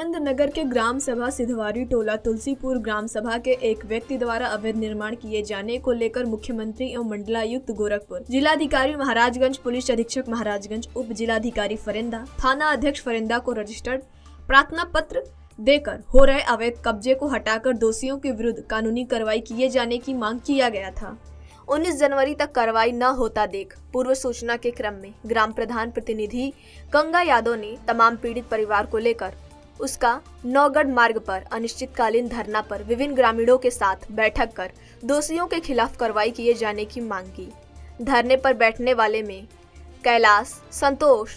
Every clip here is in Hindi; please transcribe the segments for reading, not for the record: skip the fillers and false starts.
आनंद नगर के ग्राम सभा सिधवारी टोला तुलसीपुर ग्राम सभा के एक व्यक्ति द्वारा अवैध निर्माण किए जाने को लेकर मुख्यमंत्री एवं मंडलायुक्त गोरखपुर, जिलाधिकारी महाराजगंज, पुलिस अधीक्षक महाराजगंज, उप जिलाधिकारी फरेंदा, थाना अध्यक्ष फरेंदा को रजिस्टर्ड प्रार्थना पत्र देकर हो रहे अवैध कब्जे को हटाकर दोषियों के विरुद्ध कानूनी कार्रवाई किए जाने की मांग किया गया था। 19 जनवरी तक कार्रवाई न होता देख पूर्व सूचना के क्रम में ग्राम प्रधान प्रतिनिधि गंगा यादव ने तमाम पीड़ित परिवार को लेकर उसका नौगढ़ मार्ग पर अनिश्चितकालीन धरना पर विभिन्न ग्रामीणों के साथ बैठक कर दोषियों के खिलाफ कार्रवाई किए जाने की मांग की। धरने पर बैठने वाले में कैलाश, संतोष,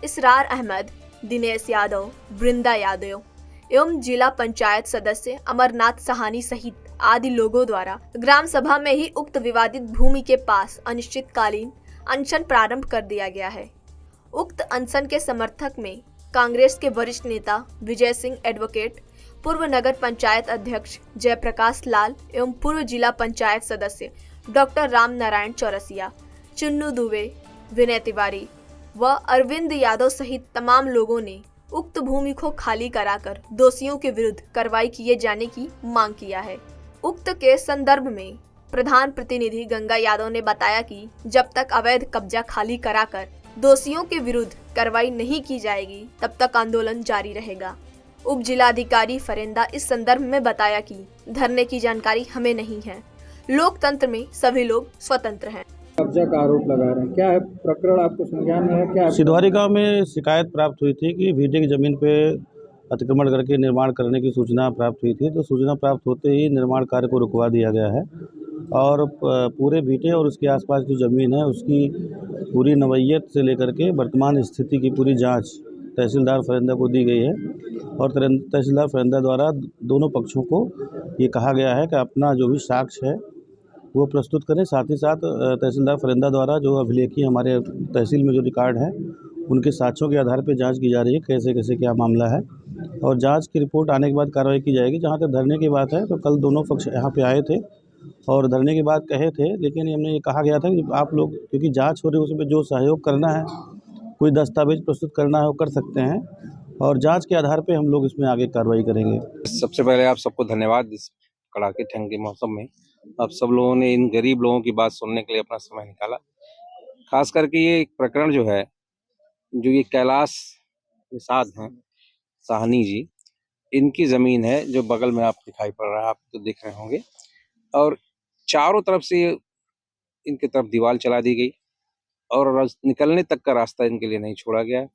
इसरार अहमद, दिनेश यादव, वृंदा यादव एवं जिला पंचायत सदस्य अमरनाथ सहानी सहित आदि लोगों द्वारा ग्राम सभा में ही उक्त विवादित भूमि के पास अनिश्चितकालीन अनशन प्रारंभ कर दिया गया है। उक्त अनशन के समर्थक में कांग्रेस के वरिष्ठ नेता विजय सिंह एडवोकेट, पूर्व नगर पंचायत अध्यक्ष जयप्रकाश लाल एवं पूर्व जिला पंचायत सदस्य डॉक्टर राम नारायण चौरसिया, चुन्नू दुबे, विनय तिवारी व अरविंद यादव सहित तमाम लोगों ने उक्त भूमि को खाली कराकर दोषियों के विरुद्ध कार्रवाई किए जाने की मांग किया है। उक्त के संदर्भ में प्रधान प्रतिनिधि गंगा यादव ने बताया कि जब तक अवैध कब्जा खाली कराकर दोषियों के विरुद्ध कार्रवाई नहीं की जाएगी तब तक आंदोलन जारी रहेगा। उप जिलाधिकारी फरेंदा इस संदर्भ में बताया कि धरने की जानकारी हमें नहीं है, लोकतंत्र में सभी लोग स्वतंत्र हैं। कब्जा का आरोप लगा रहे हैं, क्या है प्रकरण, आपको संज्ञान में है? क्या सिधवारी गांव में शिकायत प्राप्त हुई थी कि भीटे की जमीन पे अतिक्रमण करके निर्माण करने की सूचना प्राप्त हुई थी। तो सूचना प्राप्त होते ही निर्माण कार्य को रुकवा दिया गया है और पूरे भीटे और उसके आसपास की ज़मीन है उसकी पूरी नवैयत से लेकर के वर्तमान स्थिति की पूरी जांच तहसीलदार फरेंदा को दी गई है और तहसीलदार फरेंदा द्वारा दोनों पक्षों को ये कहा गया है कि अपना जो भी साक्ष्य है वो प्रस्तुत करें। साथ ही साथ तहसीलदार फरेंदा द्वारा जो अभिलेखी हमारे तहसील में जो रिकॉर्ड है उनके साक्ष्यों के आधार पर जाँच की जा रही है, कैसे कैसे क्या मामला है और जांच की रिपोर्ट आने के बाद कार्रवाई की जाएगी। जहां तक धरने की बात है तो कल दोनों पक्ष यहां पे आए थे और धरने की बात कहे थे, लेकिन हमने ये कहा गया था कि आप लोग क्योंकि जांच हो रही है उसमें जो सहयोग करना है, कोई दस्तावेज प्रस्तुत करना है वो कर सकते हैं और जांच के आधार पे हम लोग इसमें आगे कार्रवाई करेंगे। सबसे पहले आप सबको धन्यवाद। इस कड़ाके ठंड के मौसम में आप सब लोगों ने इन गरीब लोगों की बात सुनने के लिए अपना समय निकाला। खास करके ये एक प्रकरण जो है, जो ये कैलाश निषाद हैं साहनी जी, इनकी ज़मीन है जो बगल में आप दिखाई पड़ रहा है, आप तो देख रहे होंगे, और चारों तरफ से इनकी तरफ दीवार चला दी गई और निकलने तक का रास्ता इनके लिए नहीं छोड़ा गया।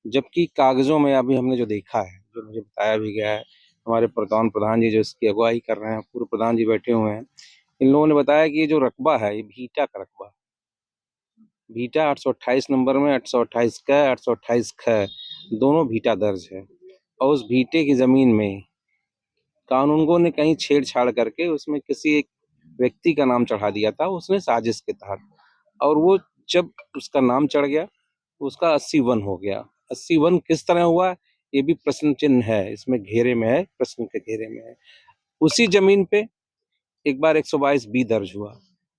जबकि कागज़ों में अभी हमने जो देखा है, जो मुझे बताया भी गया है, हमारे प्रधान जी जो इसकी अगुवाई कर रहे हैं, पूर्व प्रधान जी बैठे हुए हैं, इन लोगों ने बताया कि ये जो रकबा है ये भीटा का रकबा, भीटा 828 नंबर में 828 का 828 ख दोनों भीटा दर्ज है और उस भीटे की ज़मीन में कानूनगों ने कहीं छेड़छाड़ करके उसमें किसी एक व्यक्ति का नाम चढ़ा दिया था, उसने साजिश के तहत, और वो जब उसका नाम चढ़ गया उसका 80-1 हो गया। 80-1 किस तरह हुआ ये भी प्रश्न चिन्ह है, इसमें घेरे में है, प्रश्न के घेरे में है। उसी जमीन पे एक बार 122B दर्ज हुआ,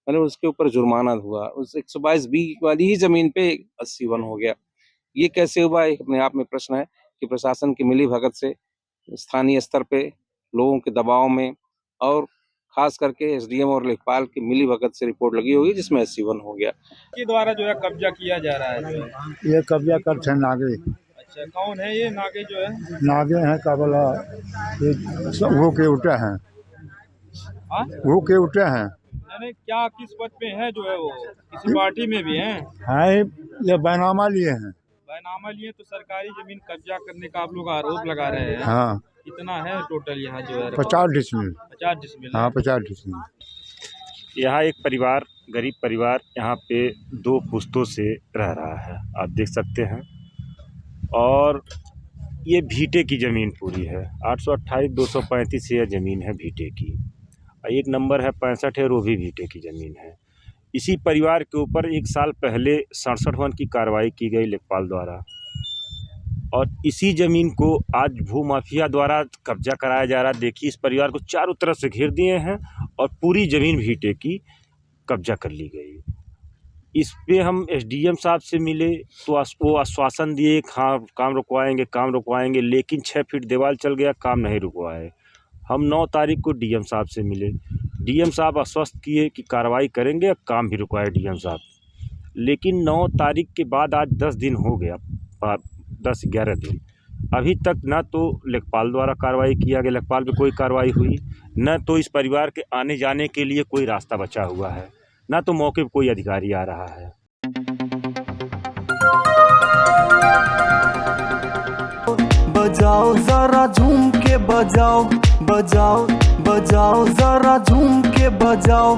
मैंने उसके ऊपर जुर्माना हुआ, उस 122B वाली ही जमीन पे 80-1 हो गया। ये कैसे हुआ, एक अपने आप में प्रश्न है कि प्रशासन की मिलीभगत से स्थानीय स्तर पे लोगों के दबाव में और खास करके एसडीएम और लेखपाल की मिलीभगत से रिपोर्ट लगी होगी जिसमें 80-1 हो गया। के द्वारा जो है कब्जा किया जा रहा है? ये कब्जा करते हैं नागे। अच्छा, कौन है ये नागे जो है? नागे हैं का बोला, ये वो के उठे हैं। हाँ, वो के उठे हैं। यानी क्या किस पद पे है जो है, वो किसी पार्टी में भी हैं? है ये बैनामा लिए हैं। बैनामा लिए तो सरकारी जमीन कब्जा करने का आप लोग आरोप लगा रहे हैं। हाँ, कितना है टोटल यहाँ जो है? 50 डिसमिल। 50 डिसमिल। हाँ, 50 डिसमिल। यहाँ एक परिवार, गरीब परिवार यहाँ पे 2 पुश्तों से रह रहा है, आप देख सकते हैं। और ये भीटे की ज़मीन पूरी है, 828-235 ये ज़मीन है भीटे की। एक नंबर है 65 है, वो भी भीटे की ज़मीन है। इसी परिवार के ऊपर 1 साल पहले 67-1 की कार्रवाई की गई लेखपाल द्वारा और इसी ज़मीन को आज भूमाफिया द्वारा कब्जा कराया जा रहा है। देखिए इस परिवार को चारों तरफ से घेर दिए हैं और पूरी ज़मीन भीटे की कब्जा कर ली गई। इस पे हम एसडीएम साहब से मिले तो वो आश्वासन दिए हाँ काम रुकवाएंगे, लेकिन 6 फीट दीवार चल गया, काम नहीं रुकवाए। हम 9 तारीख को डीएम साहब से मिले, डीएम साहब आश्वस्त किए कि कार्रवाई करेंगे, काम भी रुकवाए डीएम साहब। लेकिन 9 तारीख के बाद आज 10 दिन हो गया, 10-11 दिन, अभी तक न तो लेखपाल द्वारा कार्रवाई किया गया, लेखपाल पे कोई कार्रवाई हुई, न तो इस परिवार के आने जाने के लिए कोई रास्ता बचा हुआ है, न तो मौके पर कोई अधिकारी आ रहा है। बजाओ जरा झूम के बजाओ, बजाओ बजाओ जरा झूम के बजाओ।